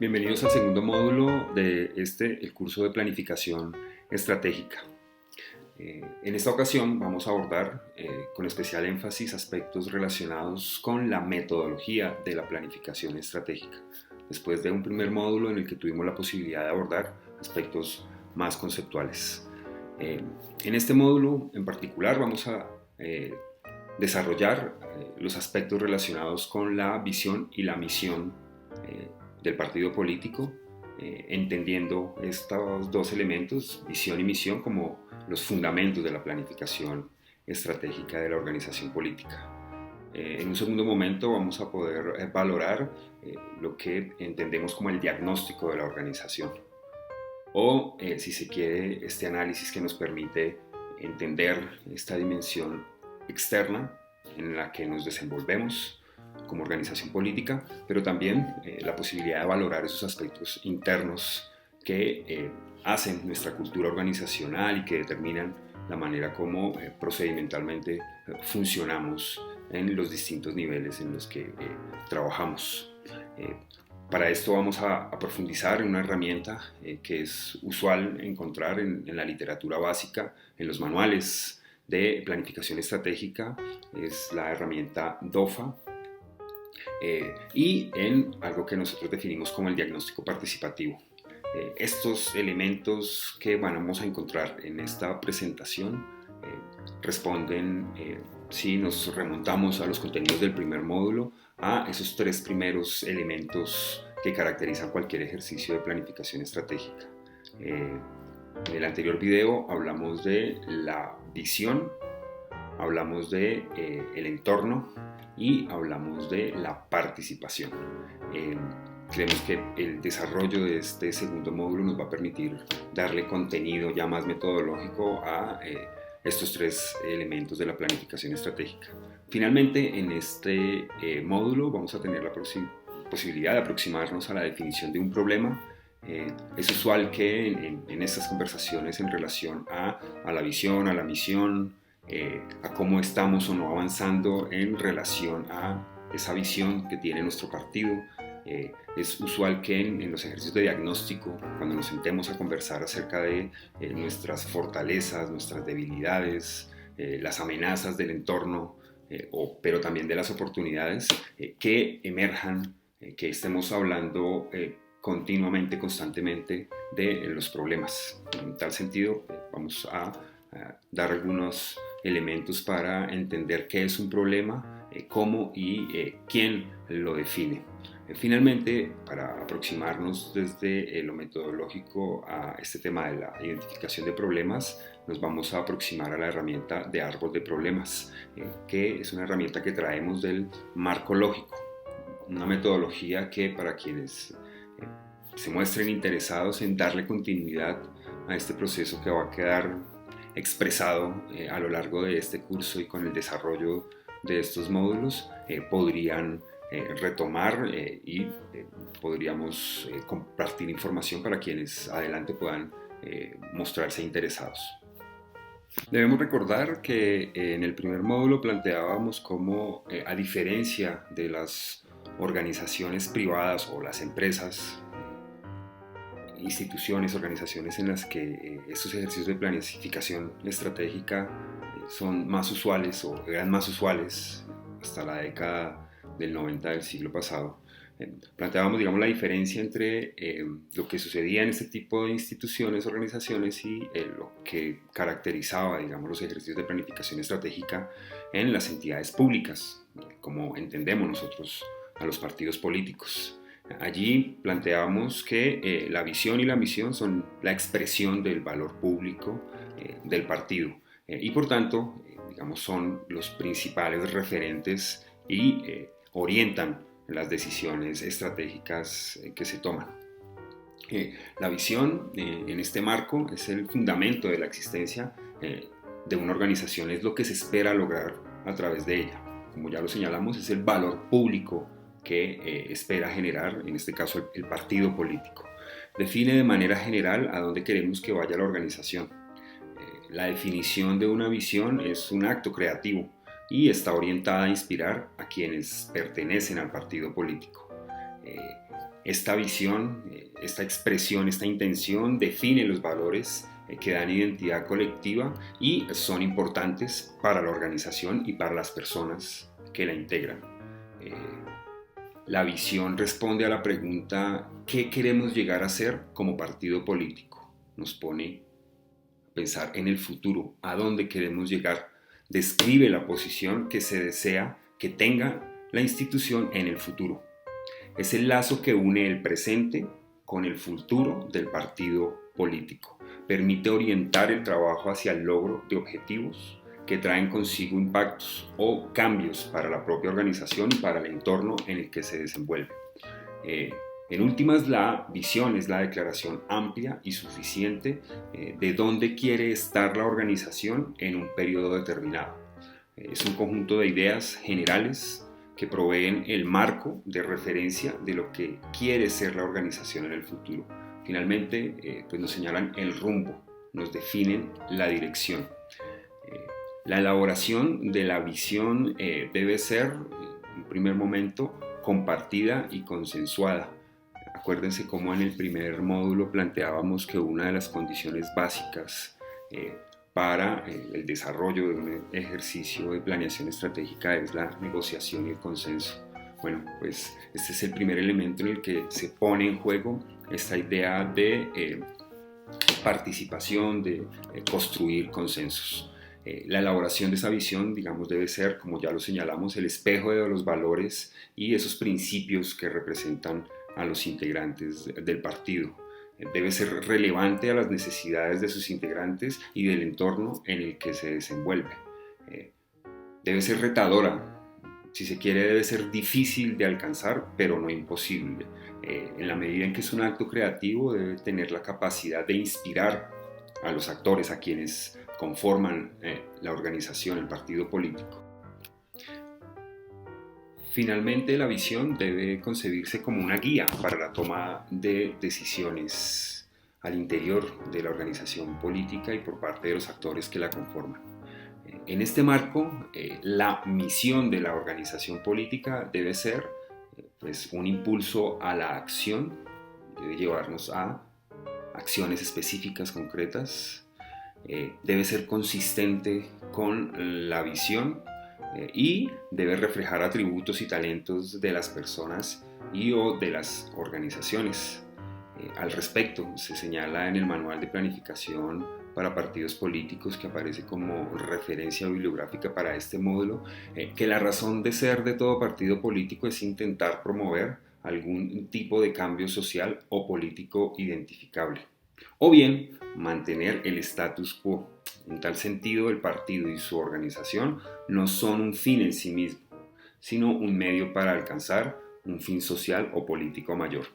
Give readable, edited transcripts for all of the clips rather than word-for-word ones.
Bienvenidos al segundo módulo de el curso de planificación estratégica. En esta ocasión vamos a abordar con especial énfasis aspectos relacionados con la metodología de la planificación estratégica, después de un primer módulo en el que tuvimos la posibilidad de abordar aspectos más conceptuales. En este módulo en particular vamos a desarrollar los aspectos relacionados con la visión y la misión del partido político, entendiendo estos dos elementos, visión y misión, como los fundamentos de la planificación estratégica de la organización política. En un segundo momento vamos a poder valorar lo que entendemos como el diagnóstico de la organización, o si se quiere, este análisis que nos permite entender esta dimensión externa en la que nos desenvolvemos como organización política, pero también la posibilidad de valorar esos aspectos internos que hacen nuestra cultura organizacional y que determinan la manera como procedimentalmente funcionamos en los distintos niveles en los que trabajamos. Para esto vamos a profundizar en una herramienta que es usual encontrar en la literatura básica, en los manuales de planificación estratégica, es la herramienta DOFA, y en algo que nosotros definimos como el diagnóstico participativo. Estos elementos que vamos a encontrar en esta presentación responden, si nos remontamos a los contenidos del primer módulo, a esos tres primeros elementos que caracterizan cualquier ejercicio de planificación estratégica. En el anterior video hablamos de la visión, hablamos de el entorno y hablamos de la participación. Creemos que el desarrollo de este segundo módulo nos va a permitir darle contenido ya más metodológico a estos tres elementos de la planificación estratégica. Finalmente, en este módulo vamos a tener la posibilidad de aproximarnos a la definición de un problema. Es usual que en estas conversaciones en relación a la visión, a la misión, a cómo estamos o no avanzando en relación a esa visión que tiene nuestro partido, es usual que en los ejercicios de diagnóstico, cuando nos sentemos a conversar acerca de nuestras fortalezas, nuestras debilidades, las amenazas del entorno, pero también de las oportunidades que emerjan, que estemos hablando continuamente, constantemente de los problemas. En tal sentido, vamos a dar algunos elementos para entender qué es un problema, cómo y quién lo define. Finalmente, para aproximarnos desde lo metodológico a este tema de la identificación de problemas, nos vamos a aproximar a la herramienta de árbol de problemas, que es una herramienta que traemos del marco lógico, una metodología que para quienes se muestren interesados en darle continuidad a este proceso que va a quedar expresado a lo largo de este curso y con el desarrollo de estos módulos, podrían retomar y podríamos compartir información para quienes adelante puedan mostrarse interesados. Debemos recordar que en el primer módulo planteábamos cómo, a diferencia de las organizaciones privadas o las empresas, instituciones, organizaciones en las que estos ejercicios de planificación estratégica son más usuales o eran más usuales hasta la década del 90 del siglo pasado. Planteábamos, digamos, la diferencia entre lo que sucedía en este tipo de instituciones, organizaciones y lo que caracterizaba, digamos, los ejercicios de planificación estratégica en las entidades públicas, como entendemos nosotros a los partidos políticos. Allí planteábamos que la visión y la misión son la expresión del valor público del partido y por tanto, digamos, son los principales referentes y orientan las decisiones estratégicas que se toman. La visión en este marco es el fundamento de la existencia de una organización, es lo que se espera lograr a través de ella. Como ya lo señalamos, es el valor público que espera generar, en este caso, el partido político. Define de manera general a dónde queremos que vaya la organización. La definición de una visión es un acto creativo y está orientada a inspirar a quienes pertenecen al partido político. Esta visión, esta expresión, esta intención define los valores que dan identidad colectiva y son importantes para la organización y para las personas que la integran. La visión responde a la pregunta: ¿qué queremos llegar a ser como partido político? Nos pone a pensar en el futuro, a dónde queremos llegar. Describe la posición que se desea que tenga la institución en el futuro. Es el lazo que une el presente con el futuro del partido político. Permite orientar el trabajo hacia el logro de objetivos que traen consigo impactos o cambios para la propia organización y para el entorno en el que se desenvuelve. En últimas, la visión es la declaración amplia y suficiente de dónde quiere estar la organización en un periodo determinado. Es un conjunto de ideas generales que proveen el marco de referencia de lo que quiere ser la organización en el futuro. Finalmente, pues nos señalan el rumbo, nos definen la dirección. La elaboración de la visión debe ser, en primer momento, compartida y consensuada. Acuérdense cómo en el primer módulo planteábamos que una de las condiciones básicas para el desarrollo de un ejercicio de planeación estratégica es la negociación y el consenso. Bueno, pues este es el primer elemento en el que se pone en juego esta idea de participación, de construir consensos. La elaboración de esa visión, digamos, debe ser, como ya lo señalamos, el espejo de los valores y esos principios que representan a los integrantes del partido. Debe ser relevante a las necesidades de sus integrantes y del entorno en el que se desenvuelve. Debe ser retadora, si se quiere, debe ser difícil de alcanzar, pero no imposible. En la medida en que es un acto creativo, debe tener la capacidad de inspirar a los actores, a quienes conforman la organización, el partido político. Finalmente, la visión debe concebirse como una guía para la toma de decisiones al interior de la organización política y por parte de los actores que la conforman. En este marco, la misión de la organización política debe ser pues, un impulso a la acción, debe llevarnos a acciones específicas, concretas, debe ser consistente con la visión y debe reflejar atributos y talentos de las personas y o de las organizaciones. Al respecto, se señala en el Manual de Planificación para Partidos Políticos, que aparece como referencia bibliográfica para este módulo, que la razón de ser de todo partido político es intentar promover algún tipo de cambio social o político identificable, o bien mantener el status quo. En tal sentido, el partido y su organización no son un fin en sí mismo, sino un medio para alcanzar un fin social o político mayor.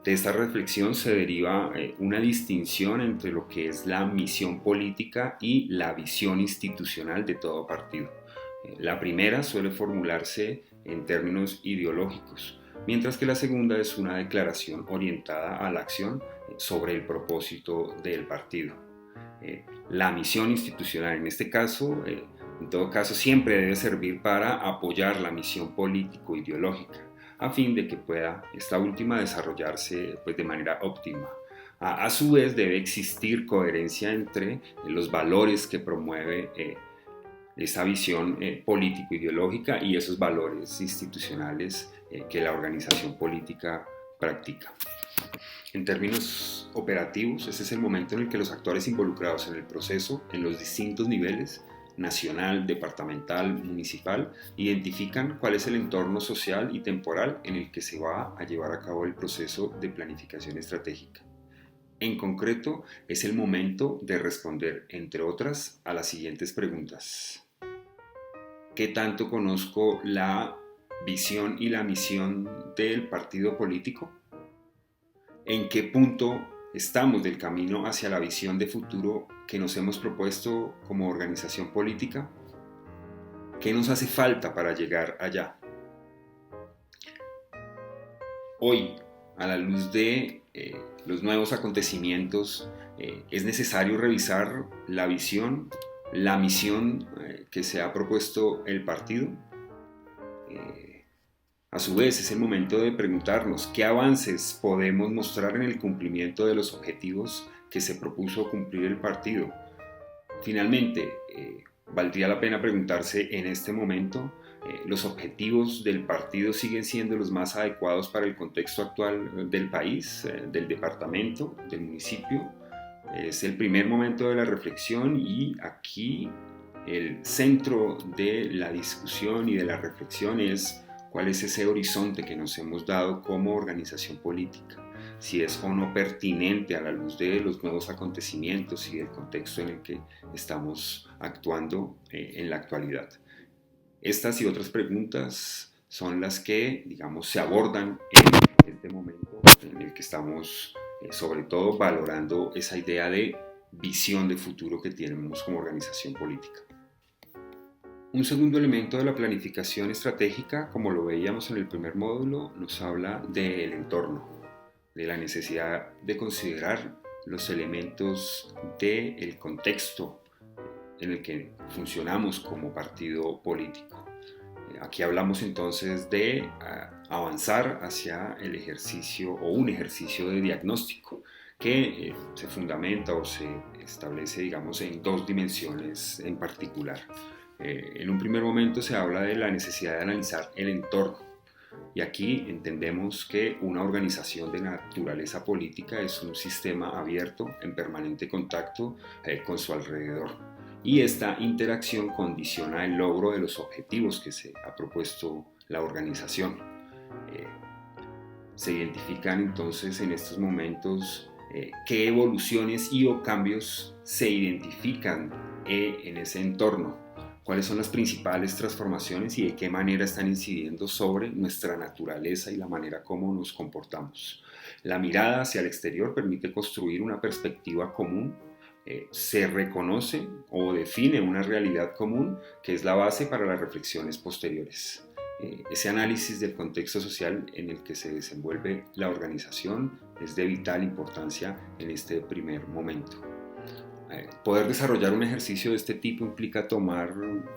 De esta reflexión se deriva una distinción entre lo que es la misión política y la visión institucional de todo partido. La primera suele formularse en términos ideológicos, mientras que la segunda es una declaración orientada a la acción sobre el propósito del partido. La misión institucional, en este caso, en todo caso, siempre debe servir para apoyar la misión político-ideológica, a fin de que pueda esta última desarrollarse pues, de manera óptima. A su vez, debe existir coherencia entre los valores que promueve esa visión político-ideológica y esos valores institucionales que la organización política practica. En términos operativos, ese es el momento en el que los actores involucrados en el proceso, en los distintos niveles, nacional, departamental, municipal, identifican cuál es el entorno social y temporal en el que se va a llevar a cabo el proceso de planificación estratégica. En concreto, es el momento de responder, entre otras, a las siguientes preguntas. ¿Qué tanto conozco la visión y la misión del partido político? ¿En qué punto estamos del camino hacia la visión de futuro que nos hemos propuesto como organización política? ¿Qué nos hace falta para llegar allá? Hoy, a la luz de los nuevos acontecimientos, es necesario revisar la visión, la misión que se ha propuesto el partido. A su vez, es el momento de preguntarnos qué avances podemos mostrar en el cumplimiento de los objetivos que se propuso cumplir el partido. Finalmente, valdría la pena preguntarse en este momento, ¿los objetivos del partido siguen siendo los más adecuados para el contexto actual del país, del departamento, del municipio? Es el primer momento de la reflexión y aquí el centro de la discusión y de la reflexión es cuál es ese horizonte que nos hemos dado como organización política, si es o no pertinente a la luz de los nuevos acontecimientos y del contexto en el que estamos actuando en la actualidad. Estas y otras preguntas son las que, digamos, se abordan en este momento en el que estamos, sobre todo, valorando esa idea de visión de futuro que tenemos como organización política. Un segundo elemento de la planificación estratégica, como lo veíamos en el primer módulo, nos habla del entorno, de la necesidad de considerar los elementos del contexto en el que funcionamos como partido político. Aquí hablamos entonces de avanzar hacia el ejercicio o un ejercicio de diagnóstico que se fundamenta o se establece, digamos, en dos dimensiones en particular. En un primer momento se habla de la necesidad de analizar el entorno y aquí entendemos que una organización de naturaleza política es un sistema abierto en permanente contacto con su alrededor y esta interacción condiciona el logro de los objetivos que se ha propuesto la organización. Se identifican entonces en estos momentos qué evoluciones y o cambios se identifican en ese entorno, cuáles son las principales transformaciones y de qué manera están incidiendo sobre nuestra naturaleza y la manera como nos comportamos. La mirada hacia el exterior permite construir una perspectiva común, se reconoce o define una realidad común que es la base para las reflexiones posteriores. Ese análisis del contexto social en el que se desenvuelve la organización es de vital importancia en este primer momento. Poder desarrollar un ejercicio de este tipo implica tomar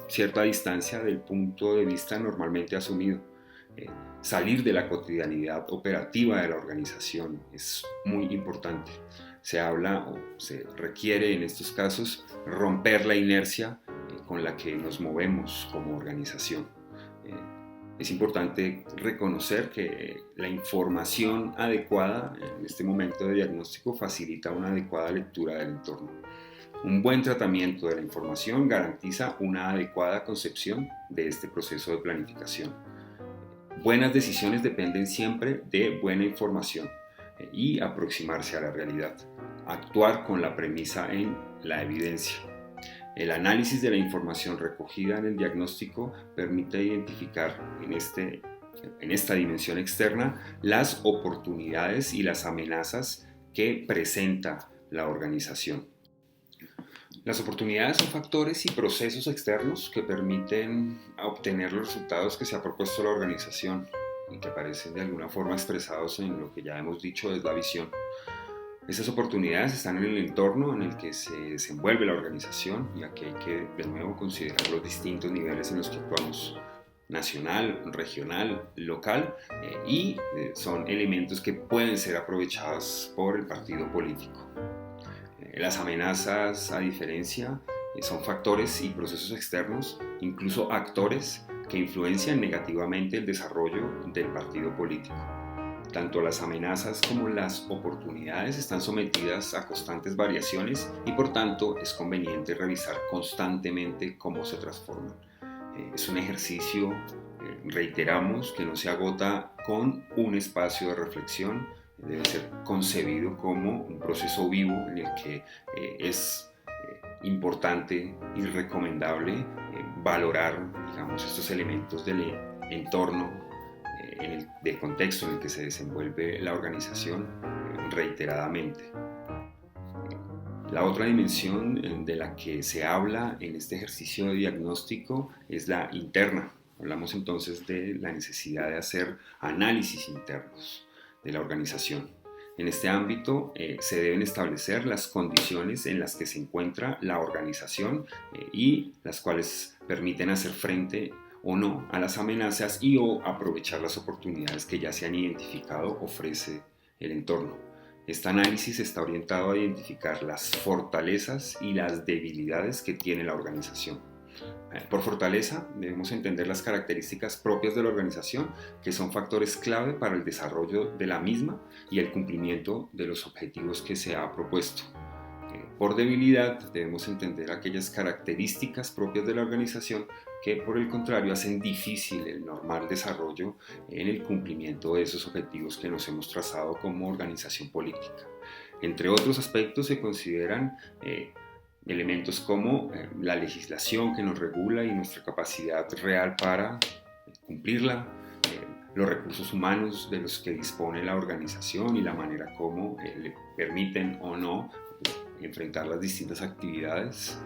cierta distancia del punto de vista normalmente asumido. Salir de la cotidianidad operativa de la organización es muy importante. Se habla o se requiere en estos casos romper la inercia con la que nos movemos como organización. Es importante reconocer que la información adecuada en este momento de diagnóstico facilita una adecuada lectura del entorno. Un buen tratamiento de la información garantiza una adecuada concepción de este proceso de planificación. Buenas decisiones dependen siempre de buena información y aproximarse a la realidad. Actuar con la premisa en la evidencia. El análisis de la información recogida en el diagnóstico permite identificar en esta dimensión externa las oportunidades y las amenazas que presenta la organización. Las oportunidades son factores y procesos externos que permiten obtener los resultados que se ha propuesto la organización y que aparecen de alguna forma expresados en lo que ya hemos dicho es la visión. Esas oportunidades están en el entorno en el que se desenvuelve la organización y aquí hay que de nuevo considerar los distintos niveles en los que actuamos, nacional, regional, local y son elementos que pueden ser aprovechados por el partido político. Las amenazas, a diferencia, son factores y procesos externos, incluso actores que influencian negativamente el desarrollo del partido político. Tanto las amenazas como las oportunidades están sometidas a constantes variaciones y por tanto es conveniente revisar constantemente cómo se transforman. Es un ejercicio, reiteramos, que no se agota con un espacio de reflexión, debe ser concebido como un proceso vivo en el que es importante y recomendable valorar, digamos, estos elementos del entorno, del contexto en el que se desenvuelve la organización reiteradamente. La otra dimensión de la que se habla en este ejercicio de diagnóstico es la interna. Hablamos entonces de la necesidad de hacer análisis internos de la organización. En este ámbito se deben establecer las condiciones en las que se encuentra la organización y las cuales permiten hacer frente o no a las amenazas y o aprovechar las oportunidades que ya se han identificado ofrece el entorno. Este análisis está orientado a identificar las fortalezas y las debilidades que tiene la organización. Por fortaleza debemos entender las características propias de la organización, que son factores clave para el desarrollo de la misma y el cumplimiento de los objetivos que se ha propuesto. Por debilidad debemos entender aquellas características propias de la organización que por el contrario hacen difícil el normal desarrollo en el cumplimiento de esos objetivos que nos hemos trazado como organización política. Entre otros aspectos se consideran elementos como la legislación que nos regula y nuestra capacidad real para cumplirla, los recursos humanos de los que dispone la organización y la manera como le permiten o no enfrentar las distintas actividades,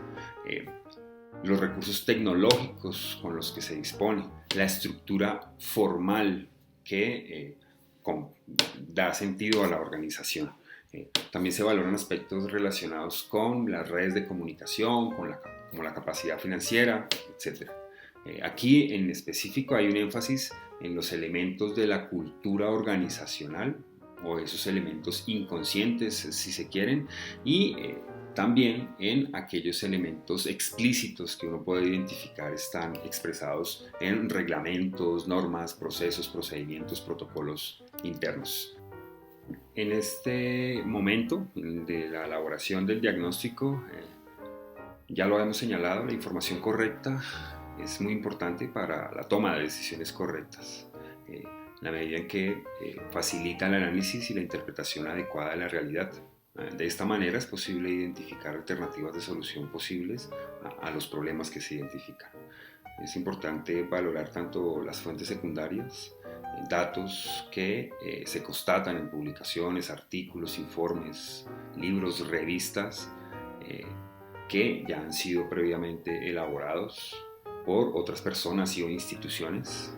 los recursos tecnológicos con los que se dispone, la estructura formal que da sentido a la organización. También se valoran aspectos relacionados con las redes de comunicación, como la capacidad financiera, etc. Aquí en específico hay un énfasis en los elementos de la cultura organizacional o esos elementos inconscientes, si se quieren, y también en aquellos elementos explícitos que uno puede identificar están expresados en reglamentos, normas, procesos, procedimientos, protocolos internos. En este momento de la elaboración del diagnóstico, ya lo hemos señalado, la información correcta es muy importante para la toma de decisiones correctas, en la medida en que facilita el análisis y la interpretación adecuada de la realidad. De esta manera es posible identificar alternativas de solución posibles a los problemas que se identifican. Es importante valorar tanto las fuentes secundarias, datos que se constatan en publicaciones, artículos, informes, libros, revistas, que ya han sido previamente elaborados por otras personas y o instituciones,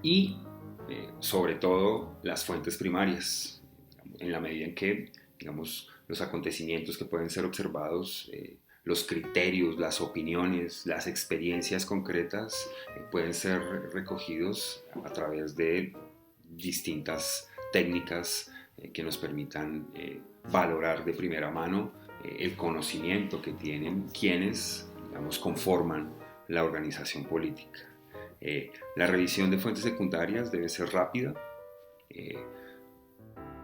y sobre todo las fuentes primarias, en la medida en que, digamos, los acontecimientos que pueden ser observados, los criterios, las opiniones, las experiencias concretas pueden ser recogidos a través de distintas técnicas que nos permitan valorar de primera mano el conocimiento que tienen quienes, digamos, conforman la organización política. La revisión de fuentes secundarias debe ser rápida.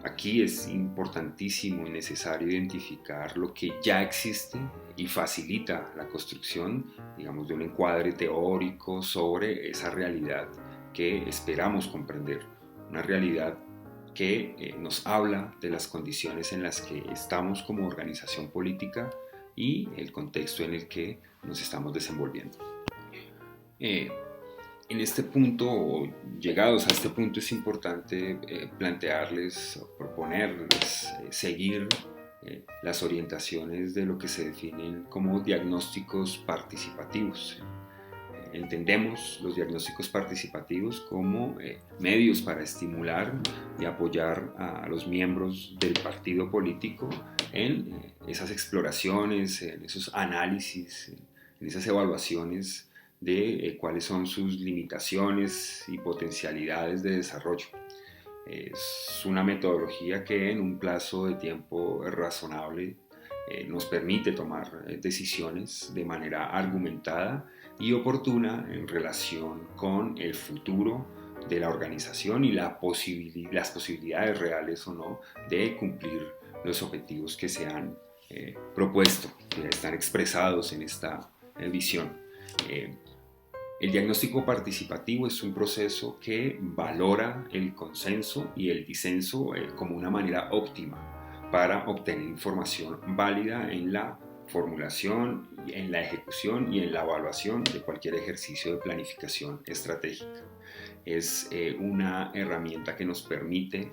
Aquí es importantísimo y necesario identificar lo que ya existe y facilita la construcción, digamos, de un encuadre teórico sobre esa realidad que esperamos comprender. Una realidad que nos habla de las condiciones en las que estamos como organización política y el contexto en el que nos estamos desenvolviendo. En este punto, o llegados a este punto, es importante plantearles, proponerles, seguir las orientaciones de lo que se definen como diagnósticos participativos. Entendemos los diagnósticos participativos como medios para estimular y apoyar a los miembros del partido político en esas exploraciones, en esos análisis, en esas evaluaciones de cuáles son sus limitaciones y potencialidades de desarrollo. Es una metodología que en un plazo de tiempo razonable nos permite tomar decisiones de manera argumentada y oportuna en relación con el futuro de la organización y las posibilidades reales o no de cumplir los objetivos que se han propuesto, que están expresados en esta visión. El diagnóstico participativo es un proceso que valora el consenso y el disenso como una manera óptima para obtener información válida en la formulación, en la ejecución y en la evaluación de cualquier ejercicio de planificación estratégica. Es una herramienta que nos permite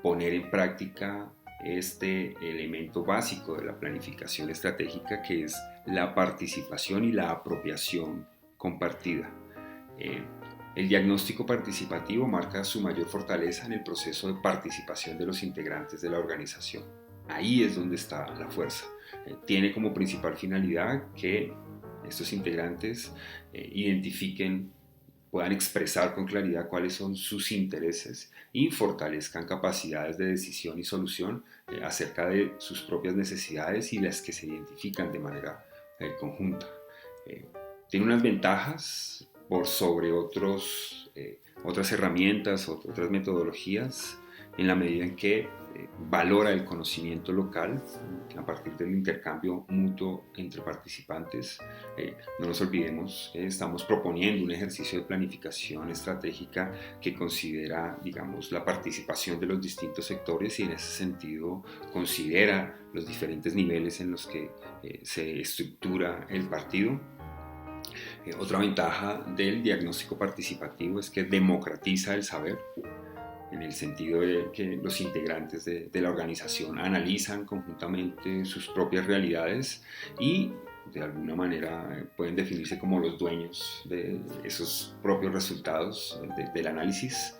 poner en práctica este elemento básico de la planificación estratégica, que es la participación y la apropiación compartida. El diagnóstico participativo marca su mayor fortaleza en el proceso de participación de los integrantes de la organización. Ahí es donde está la fuerza. Tiene como principal finalidad que estos integrantes identifiquen, puedan expresar con claridad cuáles son sus intereses y fortalezcan capacidades de decisión y solución acerca de sus propias necesidades y las que se identifican de manera conjunta. Eh, Tiene unas ventajas por sobre otras herramientas, otras metodologías, en la medida en que valora el conocimiento local a partir del intercambio mutuo entre participantes. No nos olvidemos, estamos proponiendo un ejercicio de planificación estratégica que considera, digamos, la participación de los distintos sectores y en ese sentido considera los diferentes niveles en los que se estructura el partido. Otra ventaja del diagnóstico participativo es que democratiza el saber, en el sentido de que los integrantes de la organización analizan conjuntamente sus propias realidades y de alguna manera pueden definirse como los dueños de esos propios resultados del análisis.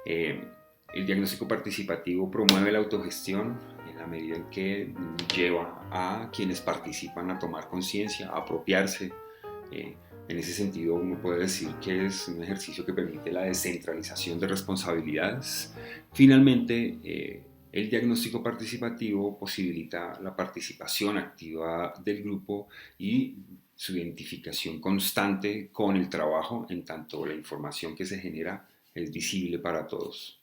El diagnóstico participativo promueve la autogestión en la medida en que lleva a quienes participan a tomar conciencia, a apropiarse. En ese sentido, uno puede decir que es un ejercicio que permite la descentralización de responsabilidades. Finalmente, el diagnóstico participativo posibilita la participación activa del grupo y su identificación constante con el trabajo, en tanto la información que se genera es visible para todos.